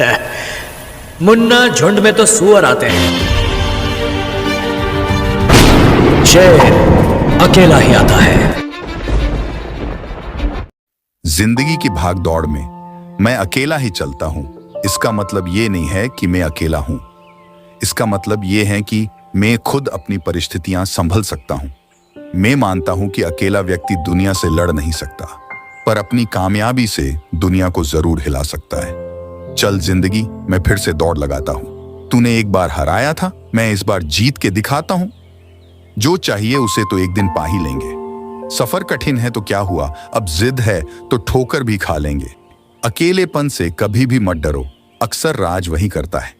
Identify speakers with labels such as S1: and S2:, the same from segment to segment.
S1: मुन्ना, झुंड में तो सुअर आते हैं, शेर अकेला ही आता है।
S2: जिंदगी की भागदौड़ में मैं अकेला ही चलता हूं। इसका मतलब ये नहीं है कि मैं अकेला हूं। इसका मतलब ये है कि मैं खुद अपनी परिस्थितियां संभल सकता हूं। मैं मानता हूं कि अकेला व्यक्ति दुनिया से लड़ नहीं सकता, पर अपनी कामयाबी से दुनिया को जरूर हिला सकता है। चल जिंदगी, मैं फिर से दौड़ लगाता हूं। तूने एक बार हराया था, मैं इस बार जीत के दिखाता हूं। जो चाहिए उसे तो एक दिन पा ही लेंगे। सफर कठिन है तो क्या हुआ, अब जिद है तो ठोकर भी खा लेंगे। अकेलेपन से कभी भी मत डरो, अक्सर राज वही करता है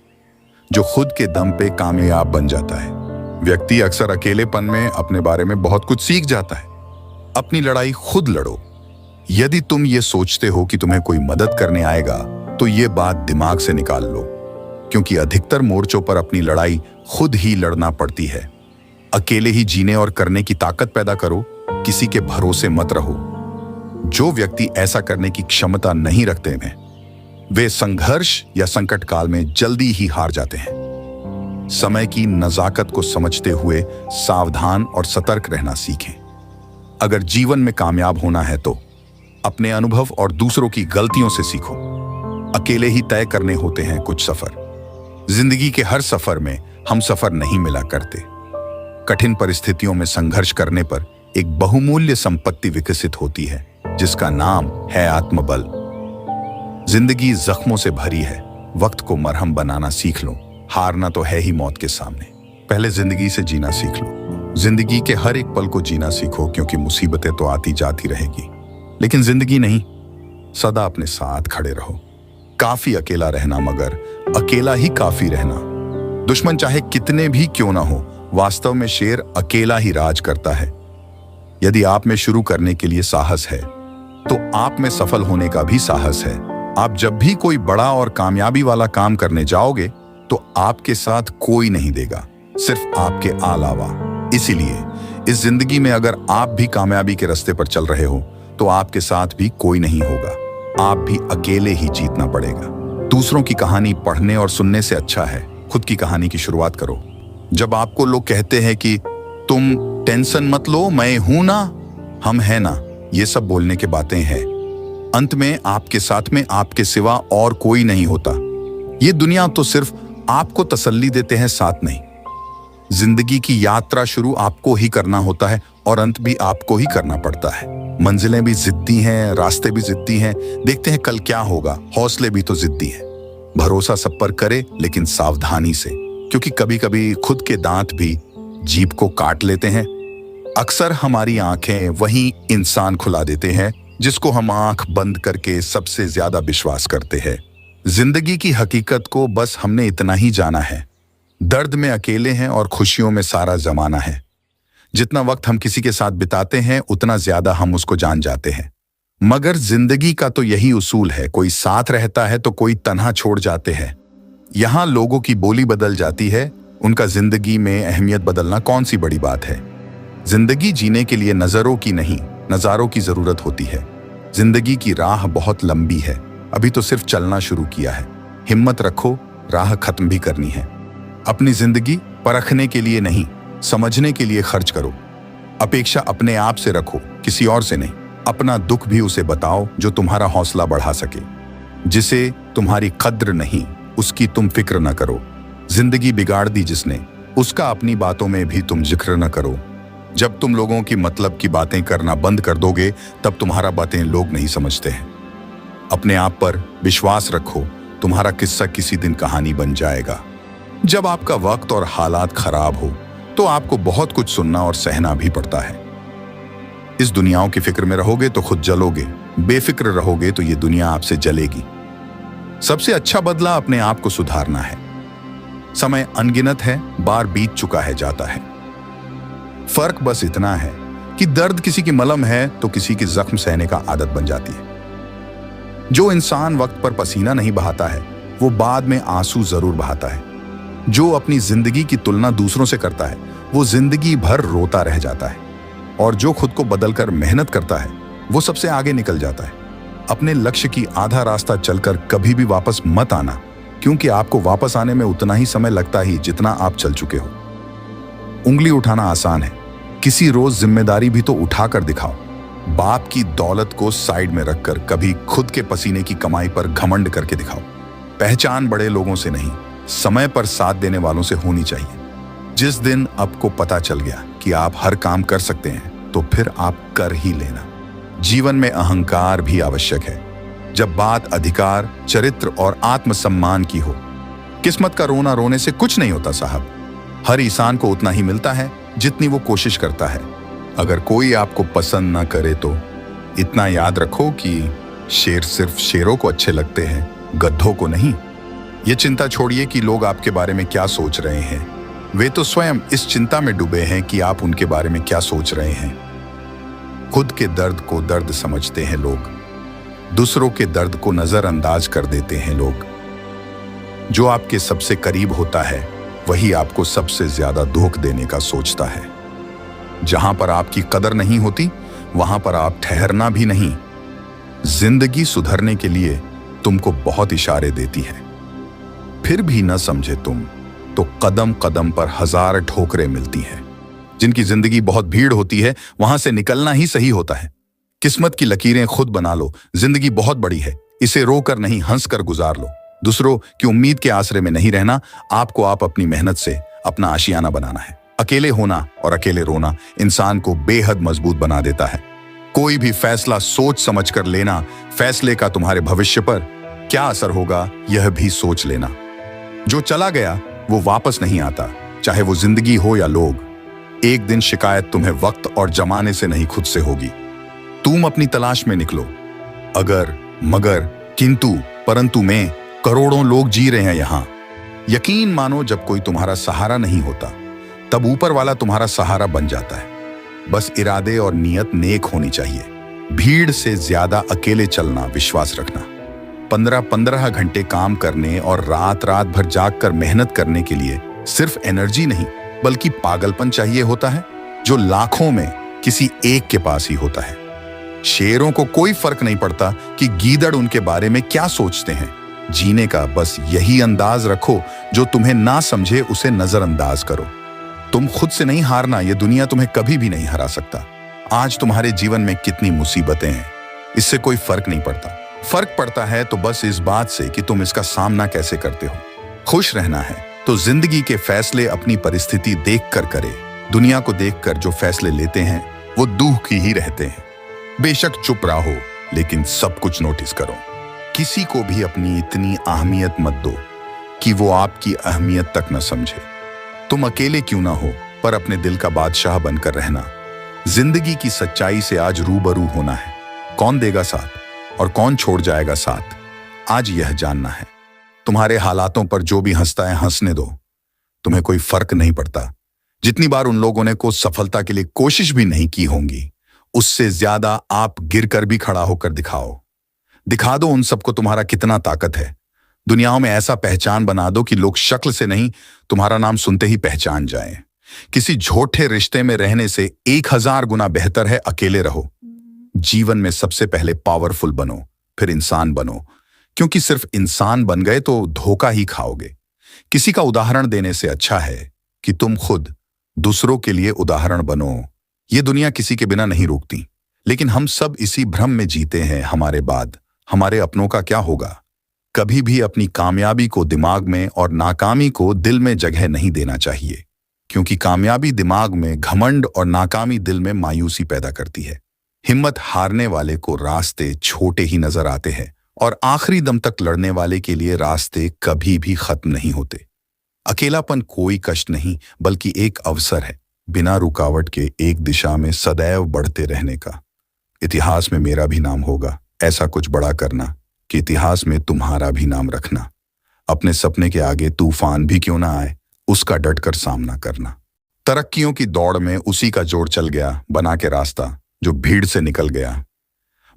S2: जो खुद के दम पे कामयाब बन जाता है। व्यक्ति अक्सर अकेलेपन में अपने बारे में बहुत कुछ सीख जाता है। अपनी लड़ाई खुद लड़ो। यदि तुम ये सोचते हो कि तुम्हें कोई मदद करने आएगा तो ये बात दिमाग से निकाल लो, क्योंकि अधिकतर मोर्चों पर अपनी लड़ाई खुद ही लड़ना पड़ती है। अकेले ही जीने और करने की ताकत पैदा करो, किसी के भरोसे मत रहो। जो व्यक्ति ऐसा करने की क्षमता नहीं रखते हैं, वे संघर्ष या संकट काल में जल्दी ही हार जाते हैं। समय की नजाकत को समझते हुए सावधान और सतर्क रहना सीखें। अगर जीवन में कामयाब होना है तो अपने अनुभव और दूसरों की गलतियों से सीखो। अकेले ही तय करने होते हैं कुछ सफर। जिंदगी के हर सफर में हम सफर नहीं मिला करते। कठिन परिस्थितियों में संघर्ष करने पर एक बहुमूल्य संपत्ति विकसित होती है, जिसका नाम है आत्मबल। जिंदगी जख्मों से भरी है, वक्त को मरहम बनाना सीख लो। हारना तो है ही मौत के सामने। पहले जिंदगी से जीना सीख लो। जिंदगी के हर एक पल को जीना सीखो, क्योंकि मुसीबतें तो आती जाती रहेगी, लेकिन जिंदगी नहीं। सदा अपने साथ खड़े रहो। काफी अकेला रहना, मगर अकेला ही काफी रहना। दुश्मन चाहे कितने भी क्यों ना हो, वास्तव में शेर अकेला ही राज करता है। यदि आप में शुरू करने के लिए साहस है तो आप में सफल होने का भी साहस है। आप जब भी कोई बड़ा और कामयाबी वाला काम करने जाओगे तो आपके साथ कोई नहीं देगा, सिर्फ आपके अलावा। इसीलिए इस जिंदगी में अगर आप भी कामयाबी के रास्ते पर चल रहे हो तो आपके साथ भी कोई नहीं होगा। आप भी अकेले ही जीतना पड़ेगा। दूसरों की कहानी पढ़ने और सुनने से अच्छा है खुद की कहानी की शुरुआत करो। जब आपको लोग कहते हैं कि तुम टेंशन मत लो, मैं हूं ना, हम हैं ना, ये सब बोलने के बातें हैं। अंत में आपके साथ में आपके सिवा और कोई नहीं होता। ये दुनिया तो सिर्फ आपको तसल्ली देते हैं, साथ नहीं। जिंदगी की यात्रा शुरू आपको ही करना होता है और अंत भी आपको ही करना पड़ता है। मंजिलें भी जिद्दी हैं, रास्ते भी जिद्दी हैं। देखते हैं कल क्या होगा। हौसले भी तो जिद्दी हैं। भरोसा सब पर करे, लेकिन सावधानी से, क्योंकि कभी कभी खुद के दांत भी जीभ को काट लेते हैं। अक्सर हमारी आंखें वही इंसान खुला देते हैं जिसको हम आंख बंद करके सबसे ज्यादा विश्वास करते हैं। जिंदगी की हकीकत को बस हमने इतना ही जाना है। दर्द में अकेले हैं और खुशियों में सारा जमाना है। जितना वक्त हम किसी के साथ बिताते हैं उतना ज्यादा हम उसको जान जाते हैं। मगर जिंदगी का तो यही उसूल है, कोई साथ रहता है तो कोई तन्हा छोड़ जाते हैं। यहाँ लोगों की बोली बदल जाती है, उनका जिंदगी में अहमियत बदलना कौन सी बड़ी बात है। जिंदगी जीने के लिए नजरों की नहीं, नजारों की जरूरत होती है। जिंदगी की राह बहुत लंबी है, अभी तो सिर्फ चलना शुरू किया है। हिम्मत रखो, राह खत्म भी करनी है। अपनी जिंदगी परखने के लिए नहीं, समझने के लिए खर्च करो। अपेक्षा अपने आप से रखो, किसी और से नहीं। अपना दुख भी उसे बताओ जो तुम्हारा हौसला बढ़ा सके। जिसे तुम्हारी कद्र नहीं, उसकी तुम फिक्र न करो। जिंदगी बिगाड़ दी जिसने, उसका अपनी बातों में भी तुम जिक्र न करो। जब तुम लोगों की मतलब की बातें करना बंद कर दोगे, तब तुम्हारा बातें लोग नहीं समझते हैं। अपने आप पर विश्वास रखो, तुम्हारा किस्सा किसी दिन कहानी बन जाएगा। जब आपका वक्त और हालात खराब हो तो आपको बहुत कुछ सुनना और सहना भी पड़ता है। इस दुनियाओं की फिक्र में रहोगे तो खुद जलोगे, बेफिक्र रहोगे तो ये दुनिया आपसे जलेगी। सबसे अच्छा बदला अपने आप को सुधारना है। समय अनगिनत है, बार बीत चुका है, जाता है। फर्क बस इतना है कि दर्द किसी की मलम है तो किसी की जख्म सहने का आदत बन जाती है। जो इंसान वक्त पर पसीना नहीं बहाता है वो बाद में आंसू जरूर बहाता है। जो अपनी जिंदगी की तुलना दूसरों से करता है वो जिंदगी भर रोता रह जाता है। और जो खुद को बदलकर मेहनत करता है वो सबसे आगे निकल जाता है। अपने लक्ष्य की आधा रास्ता चलकर कभी भी वापस मत आना, क्योंकि आपको वापस आने में उतना ही समय लगता ही जितना आप चल चुके हो। उंगली उठाना आसान है, किसी रोज जिम्मेदारी भी तो उठाकर दिखाओ। बाप की दौलत को साइड में रखकर कभी खुद के पसीने की कमाई पर घमंड करके दिखाओ। पहचान बड़े लोगों से नहीं, समय पर साथ देने वालों से होनी चाहिए। जिस दिन आपको पता चल गया कि आप हर काम कर सकते हैं, तो फिर आप कर ही लेना। जीवन में अहंकार भी आवश्यक है, जब बात अधिकार, चरित्र और आत्मसम्मान की हो। किस्मत का रोना रोने से कुछ नहीं होता साहब। हर इंसान को उतना ही मिलता है जितनी वो कोशिश करता है। अगर कोई आपको पसंद ना करे तो इतना याद रखो कि शेर सिर्फ शेरों को अच्छे लगते हैं, गद्धों को नहीं। ये चिंता छोड़िए कि लोग आपके बारे में क्या सोच रहे हैं। वे तो स्वयं इस चिंता में डूबे हैं कि आप उनके बारे में क्या सोच रहे हैं। खुद के दर्द को दर्द समझते हैं लोग, दूसरों के दर्द को नजरअंदाज कर देते हैं लोग। जो आपके सबसे करीब होता है वही आपको सबसे ज्यादा दुख देने का सोचता है। जहां पर आपकी कदर नहीं होती वहां पर आप ठहरना भी नहीं। जिंदगी सुधरने के लिए तुमको बहुत इशारे देती है, फिर भी न समझे तुम तो कदम कदम पर हजार ठोकरें मिलती हैं। जिनकी जिंदगी बहुत भीड़ होती है वहां से निकलना ही सही होता है। किस्मत की लकीरें खुद बना लो। जिंदगी बहुत बड़ी है, इसे रोकर नहीं हंसकर गुजार लो। दूसरों की उम्मीद के आसरे में नहीं रहना, आपको आप अपनी मेहनत से अपना आशियाना बनाना है। अकेले होना और अकेले रोना इंसान को बेहद मजबूत बना देता है। कोई भी फैसला सोच समझ कर लेना, फैसले का तुम्हारे भविष्य पर क्या असर होगा यह भी सोच लेना। जो चला गया वो वापस नहीं आता, चाहे वो जिंदगी हो या लोग। एक दिन शिकायत तुम्हें वक्त और जमाने से नहीं खुद से होगी। तुम अपनी तलाश में निकलो। अगर, मगर, किंतु, परंतु में करोड़ों लोग जी रहे हैं यहां। यकीन मानो जब कोई तुम्हारा सहारा नहीं होता तब ऊपर वाला तुम्हारा सहारा बन जाता है। बस इरादे और नियत नेक होनी चाहिए। भीड़ से ज्यादा अकेले चलना विश्वास रखना। 15-15 घंटे काम करने और रात रात भर जागकर मेहनत करने के लिए सिर्फ एनर्जी नहीं बल्कि पागलपन चाहिए होता है, जो लाखों में किसी एक के पास ही होता है। शेरों को कोई फर्क नहीं पड़ता कि गीदड़ उनके बारे में क्या सोचते हैं। जीने का बस यही अंदाज रखो, जो तुम्हें ना समझे उसे नजरअंदाज करो। तुम खुद से नहीं हारना, यह दुनिया तुम्हें कभी भी नहीं हरा सकता। आज तुम्हारे जीवन में कितनी मुसीबतें हैं, इससे कोई फर्क नहीं पड़ता। फर्क पड़ता है तो बस इस बात से कि तुम इसका सामना कैसे करते हो। खुश रहना है तो जिंदगी के फैसले अपनी परिस्थिति देखकर करे। दुनिया को देखकर जो फैसले लेते हैं वो दुख की ही रहते हैं। बेशक चुप रहो लेकिन सब कुछ नोटिस करो। किसी को भी अपनी इतनी अहमियत मत दो कि वो आपकी अहमियत तक न समझे। तुम अकेले क्यों ना हो पर अपने दिल का बादशाह बनकर रहना। जिंदगी की सच्चाई से आज रूबरू होना है। कौन देगा साथ और कौन छोड़ जाएगा साथ, आज यह जानना है। तुम्हारे हालातों पर जो भी हंसता है हंसने दो, तुम्हें कोई फर्क नहीं पड़ता। जितनी बार उन लोगों ने को सफलता के लिए कोशिश भी नहीं की होंगी, उससे ज्यादा आप गिरकर भी खड़ा होकर दिखाओ। दिखा दो उन सबको तुम्हारा कितना ताकत है। दुनियाओं में ऐसा पहचान बना दो कि लोग शक्ल से नहीं तुम्हारा नाम सुनते ही पहचान जाएं। किसी झूठे रिश्ते में रहने से 1000 गुना बेहतर है अकेले रहो। जीवन में सबसे पहले पावरफुल बनो, फिर इंसान बनो, क्योंकि सिर्फ इंसान बन गए तो धोखा ही खाओगे। किसी का उदाहरण देने से अच्छा है कि तुम खुद दूसरों के लिए उदाहरण बनो। ये दुनिया किसी के बिना नहीं रुकती, लेकिन हम सब इसी भ्रम में जीते हैं। हमारे बाद हमारे अपनों का क्या होगा। कभी भी अपनी कामयाबी को दिमाग में और नाकामी को दिल में जगह नहीं देना चाहिए, क्योंकि कामयाबी दिमाग में घमंड और नाकामी दिल में मायूसी पैदा करती है। हिम्मत हारने वाले को रास्ते छोटे ही नजर आते हैं और आखिरी दम तक लड़ने वाले के लिए रास्ते कभी भी खत्म नहीं होते। अकेलापन कोई कष्ट नहीं बल्कि एक अवसर है, बिना रुकावट के एक दिशा में सदैव बढ़ते रहने का। इतिहास में मेरा भी नाम होगा, ऐसा कुछ बड़ा करना कि इतिहास में तुम्हारा भी नाम रखना। अपने सपने के आगे तूफान भी क्यों ना आए, उसका डटकर सामना करना। तरक्कियों की दौड़ में उसी का जोड़ चल गया बना के रास्ता, जो भीड़ से निकल गया।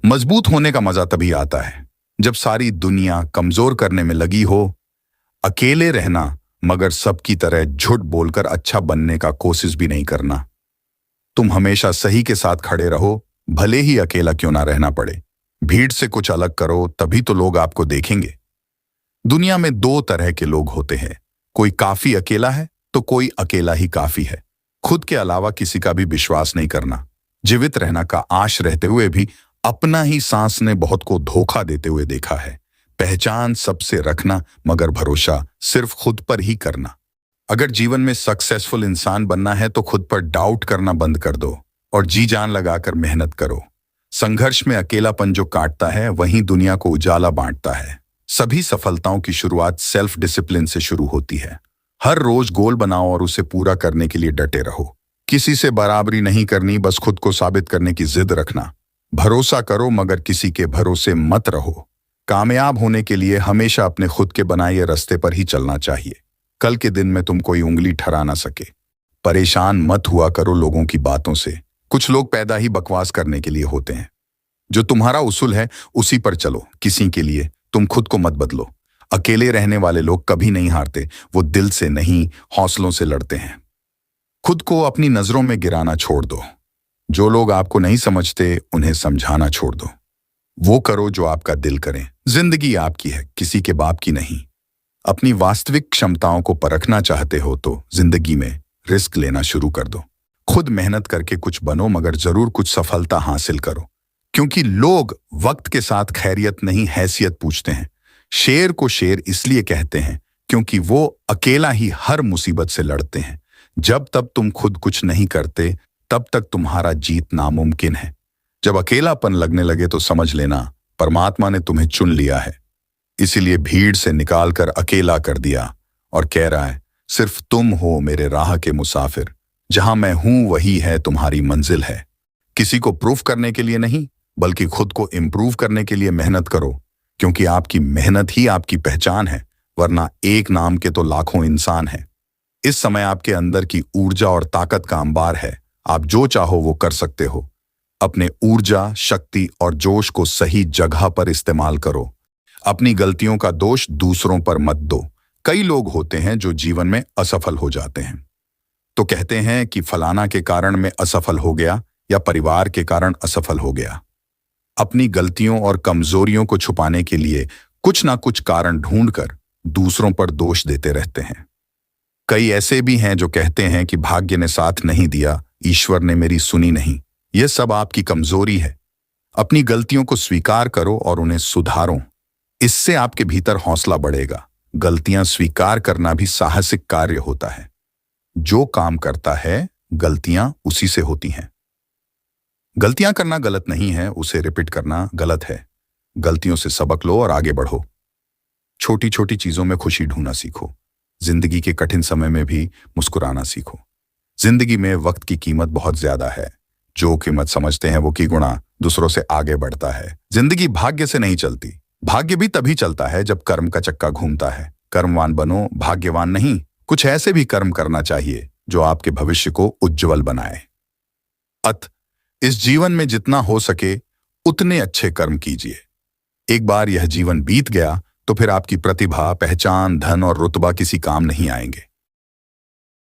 S2: मजबूत होने का मजा तभी आता है जब सारी दुनिया कमजोर करने में लगी हो। अकेले रहना मगर सबकी तरह झूठ बोलकर अच्छा बनने का कोशिश भी नहीं करना। तुम हमेशा सही के साथ खड़े रहो, भले ही अकेला क्यों ना रहना पड़े। भीड़ से कुछ अलग करो, तभी तो लोग आपको देखेंगे। दुनिया में दो तरह के लोग होते हैं, कोई काफी अकेला है तो कोई अकेला ही काफी है। खुद के अलावा किसी का भी विश्वास नहीं करना, जीवित रहना का आश रहते हुए भी अपना ही सांस ने बहुत को धोखा देते हुए देखा है। पहचान सबसे रखना मगर भरोसा सिर्फ खुद पर ही करना। अगर जीवन में सक्सेसफुल इंसान बनना है तो खुद पर डाउट करना बंद कर दो और जी जान लगाकर मेहनत करो। संघर्ष में अकेलापन जो काटता है वहीं दुनिया को उजाला बांटता है। सभी सफलताओं की शुरुआत सेल्फ डिसिप्लिन से शुरू होती है। हर रोज गोल बनाओ और उसे पूरा करने के लिए डटे रहो। किसी से बराबरी नहीं करनी, बस खुद को साबित करने की जिद रखना। भरोसा करो मगर किसी के भरोसे मत रहो। कामयाब होने के लिए हमेशा अपने खुद के बनाए रास्ते पर ही चलना चाहिए। कल के दिन में तुम कोई उंगली ठहरा ना सके। परेशान मत हुआ करो लोगों की बातों से। कुछ लोग पैदा ही बकवास करने के लिए होते हैं। जो तुम्हारा उसूल है उसी पर चलो। किसी के लिए तुम खुद को मत बदलो। अकेले रहने वाले लोग कभी नहीं हारते, वो दिल से नहीं हौसलों से लड़ते हैं। खुद को अपनी नजरों में गिराना छोड़ दो। जो लोग आपको नहीं समझते उन्हें समझाना छोड़ दो। वो करो जो आपका दिल करे। जिंदगी आपकी है, किसी के बाप की नहीं। अपनी वास्तविक क्षमताओं को परखना चाहते हो तो जिंदगी में रिस्क लेना शुरू कर दो। खुद मेहनत करके कुछ बनो मगर जरूर कुछ सफलता हासिल करो, क्योंकि लोग वक्त के साथ खैरियत नहीं हैसियत पूछते हैं। शेर को शेर इसलिए कहते हैं क्योंकि वो अकेला ही हर मुसीबत से लड़ते हैं। जब तक तुम खुद कुछ नहीं करते तब तक तुम्हारा जीत नामुमकिन है। जब अकेलापन लगने लगे तो समझ लेना परमात्मा ने तुम्हें चुन लिया है। इसीलिए भीड़ से निकालकर अकेला कर दिया और कह रहा है, सिर्फ तुम हो मेरे राह के मुसाफिर, जहां मैं हूं वही है तुम्हारी मंजिल है। किसी को प्रूफ करने के लिए नहीं बल्कि खुद को इम्प्रूव करने के लिए मेहनत करो, क्योंकि आपकी मेहनत ही आपकी पहचान है, वरना एक नाम के तो लाखों इंसान हैं। इस समय आपके अंदर की ऊर्जा और ताकत का अंबार है। आप जो चाहो वो कर सकते हो। अपने ऊर्जा, शक्ति और जोश को सही जगह पर इस्तेमाल करो। अपनी गलतियों का दोष दूसरों पर मत दो। कई लोग होते हैं जो जीवन में असफल हो जाते हैं तो कहते हैं कि फलाना के कारण मैं असफल हो गया या परिवार के कारण असफल हो गया। अपनी गलतियों और कमजोरियों को छुपाने के लिए कुछ ना कुछ कारण ढूंढकर दूसरों पर दोष देते रहते हैं। कई ऐसे भी हैं जो कहते हैं कि भाग्य ने साथ नहीं दिया, ईश्वर ने मेरी सुनी नहीं। यह सब आपकी कमजोरी है। अपनी गलतियों को स्वीकार करो और उन्हें सुधारो। इससे आपके भीतर हौसला बढ़ेगा। गलतियां स्वीकार करना भी साहसिक कार्य होता है। जो काम करता है गलतियां उसी से होती हैं। गलतियां करना गलत नहीं है, उसे रिपीट करना गलत है। गलतियों से सबक लो और आगे बढ़ो। छोटी छोटी चीजों में खुशी ढूंढना सीखो। जिंदगी के कठिन समय में भी मुस्कुराना सीखो। जिंदगी में वक्त की कीमत बहुत ज्यादा है। जो कीमत समझते हैं वो की गुणा दूसरों से आगे बढ़ता है। जिंदगी भाग्य से नहीं चलती। भाग्य भी तभी चलता है जब कर्म का चक्का घूमता है। कर्मवान बनो, भाग्यवान नहीं। कुछ ऐसे भी कर्म करना चाहिए जो आपके भविष्य को उज्जवल बनाए। इस जीवन में जितना हो सके उतने अच्छे कर्म कीजिए। एक बार यह जीवन बीत गया तो फिर आपकी प्रतिभा, पहचान, धन और रुतबा किसी काम नहीं आएंगे।